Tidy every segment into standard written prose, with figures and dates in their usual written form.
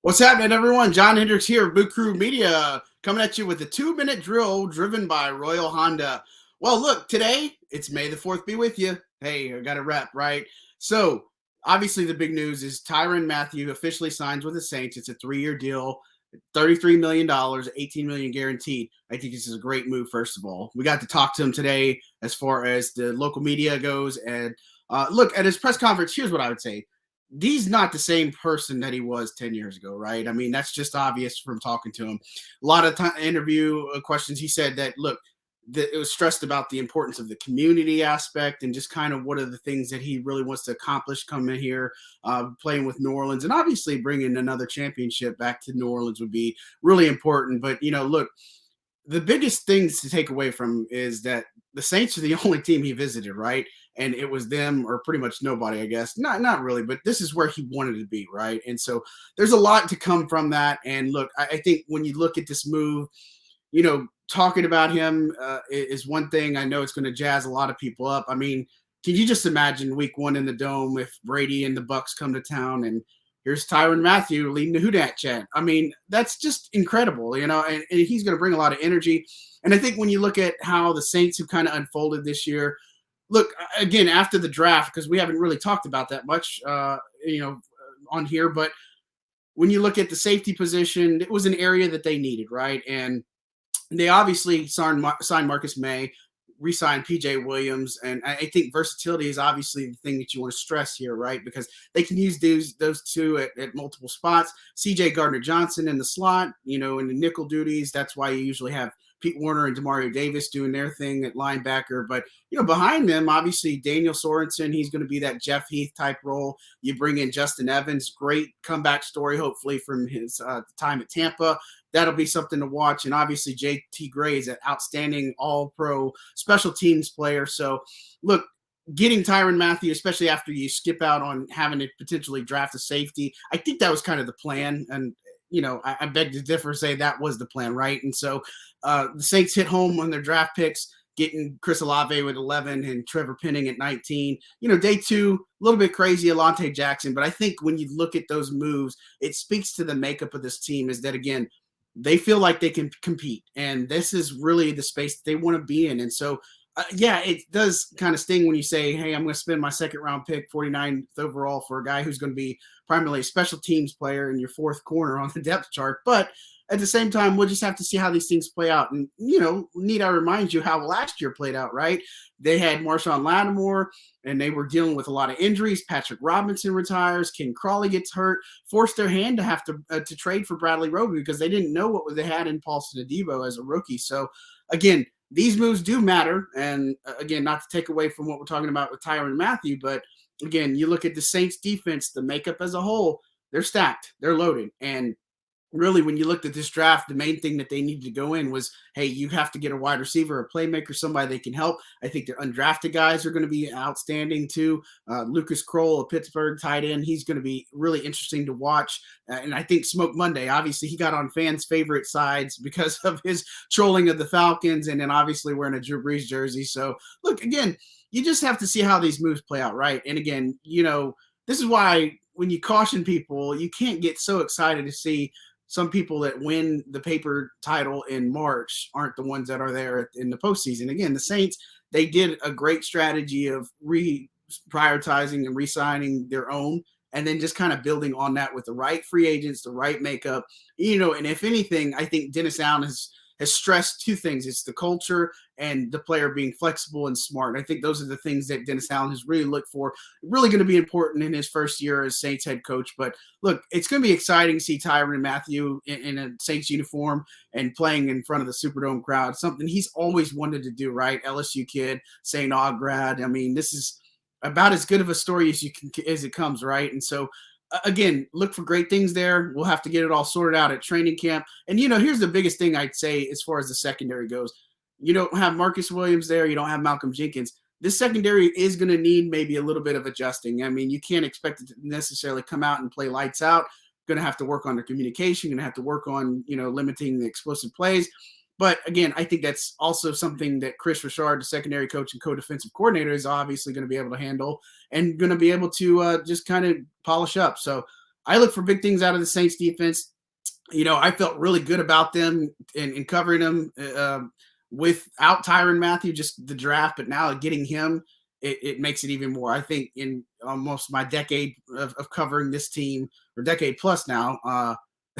What's happening, everyone? John Hendrix here of Boot Crew Media, coming at you with a 2-minute drill driven by Royal Honda. Well, look, today it's May the 4th be with you. Hey, I got a rep, right? So, obviously, the big news is Tyrann Mathieu officially signs with the Saints. It's a 3-year deal, $33 million, $18 million guaranteed. I think this is a great move, first of all. We got to talk to him today as far as the local media goes. And look, at his press conference, here's what I would say. He's not the same person that he was 10 years ago, right? I mean, that's just obvious from talking to him. A lot of interview questions, he said that, look, that it was stressed about the importance of the community aspect and just kind of what are the things that he really wants to accomplish coming here, playing with New Orleans. And obviously bringing another championship back to New Orleans would be really important. But, look, the biggest things to take away from is that the Saints are the only team he visited, right? And it was them or pretty much nobody, I guess. Not really, but this is where he wanted to be, right? And so there's a lot to come from that. And look, I think when you look at this move, talking about him is one thing. I know it's going to jazz a lot of people up. I mean, can you just imagine week one in the Dome if Brady and the Bucks come to town and here's Tyrann Mathieu leading the Who Dat chant? I mean, that's just incredible, and he's going to bring a lot of energy. And I think when you look at how the Saints have kind of unfolded this year, look, again, after the draft, because we haven't really talked about that much, on here, but when you look at the safety position, it was an area that they needed, right? And they obviously signed Marcus May, re-signed PJ Williams, and I think versatility is obviously the thing that you want to stress here, right? Because they can use those two at multiple spots. CJ Gardner-Johnson in the slot, in the nickel duties. That's why you usually have Pete Werner and Demario Davis doing their thing at linebacker. But, behind them, obviously, Daniel Sorensen, he's going to be that Jeff Heath type role. You bring in Justin Evans, great comeback story, hopefully, from his time at Tampa. That'll be something to watch. And obviously, JT Gray is an outstanding all-pro special teams player. So, look, getting Tyrann Mathieu, especially after you skip out on having to potentially draft a safety, I think that was kind of the plan. And, I beg to differ, say that was the plan, right? And so the Saints hit home on their draft picks, getting Chris Olave with 11 and Trevor Penning at 19. Day two, a little bit crazy, Alante Jackson. But I think when you look at those moves, it speaks to the makeup of this team is that, again, they feel like they can compete. And this is really the space that they want to be in. And so, it does kind of sting when you say, hey, I'm going to spend my second round pick, 49th overall, for a guy who's going to be primarily a special teams player in your fourth corner on the depth chart. But at the same time, we'll just have to see how these things play out. And, need I remind you how last year played out, right? They had Marshawn Lattimore, and they were dealing with a lot of injuries. Patrick Robinson retires. Ken Crawley gets hurt, forced their hand to have to trade for Bradley Roby because they didn't know what they had in Paulson Adebo as a rookie. So, again, these moves do matter. And, again, not to take away from what we're talking about with Tyrann Mathieu, but, again, you look at the Saints defense, the makeup as a whole, they're stacked. They're loaded. And really, when you looked at this draft, the main thing that they needed to go in was, hey, you have to get a wide receiver, a playmaker, somebody they can help. I think their undrafted guys are going to be outstanding too. Lucas Kroll of Pittsburgh, tight end, he's going to be really interesting to watch. And I think Smoke Monday, obviously, he got on fans' favorite sides because of his trolling of the Falcons and then obviously wearing a Drew Brees jersey. So, look, again, you just have to see how these moves play out, right? And again, this is why when you caution people, you can't get so excited to see some people that win the paper title in March aren't the ones that are there in the postseason. Again, the Saints, they did a great strategy of prioritizing and re-signing their own and then just kind of building on that with the right free agents, the right makeup, and if anything, I think Dennis Allen has stressed two things. It's the culture and the player being flexible and smart. And I think those are the things that Dennis Allen has really looked for, really going to be important in his first year as Saints head coach. But look, it's going to be exciting to see Tyrann Mathieu in a Saints uniform and playing in front of the Superdome crowd, something he's always wanted to do, right? LSU kid, St. Aug grad. I mean, this is about as good of a story as it comes, right? And so, again, look for great things there. We'll have to get it all sorted out at training camp. And, here's the biggest thing I'd say as far as the secondary goes. You don't have Marcus Williams there. You don't have Malcolm Jenkins. This secondary is going to need maybe a little bit of adjusting. I mean, you can't expect it to necessarily come out and play lights out. Going to have to work on their communication. Going to have to work on, limiting the explosive plays. But again, I think that's also something that Chris Richard, the secondary coach and co-defensive coordinator, is obviously going to be able to handle and going to be able to just kind of polish up. So I look for big things out of the Saints defense. I felt really good about them in covering them without Tyrann Mathieu, just the draft, but now getting him, it makes it even more. I think in almost my decade of covering this team, or decade plus now,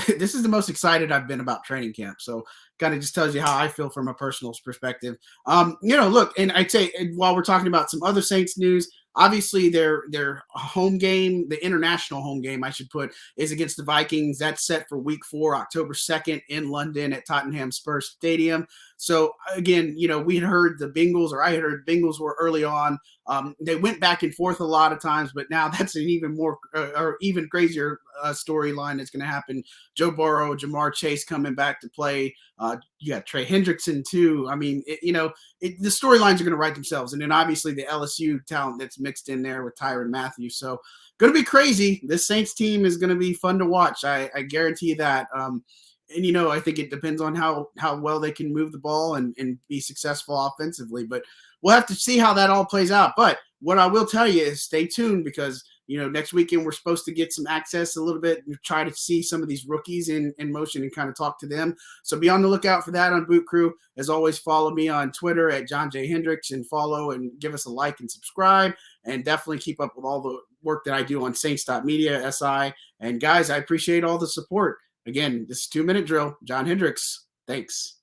this is the most excited I've been about training camp. So kind of just tells you how I feel from a personal perspective. Look, and I'd say while we're talking about some other Saints news, obviously their home game, the international home game, I should put, is against the Vikings. That's set for week 4, October 2nd in London at Tottenham Spurs Stadium. So again, we had heard the Bengals, or I had heard Bengals were early on. They went back and forth a lot of times, but now that's an even more or even crazier storyline that's going to happen. Joe Burrow, Jamar Chase coming back to play. You got Trey Hendrickson too. I mean, the storylines are going to write themselves, and then obviously the LSU talent that's mixed in there with Tyrann Mathieu. So going to be crazy. This Saints team is going to be fun to watch. I guarantee you that. And I think it depends on how well they can move the ball and be successful offensively. But we'll have to see how that all plays out. But what I will tell you is stay tuned, because next weekend we're supposed to get some access a little bit and try to see some of these rookies in motion and kind of talk to them. So be on the lookout for that on Boot Crew. As always, follow me on Twitter at John J. Hendrix, and follow and give us a like and subscribe, and definitely keep up with all the work that I do on Saints.media, SI. And guys, I appreciate all the support. Again, this is 2 Minute Drill. John Hendrix. Thanks.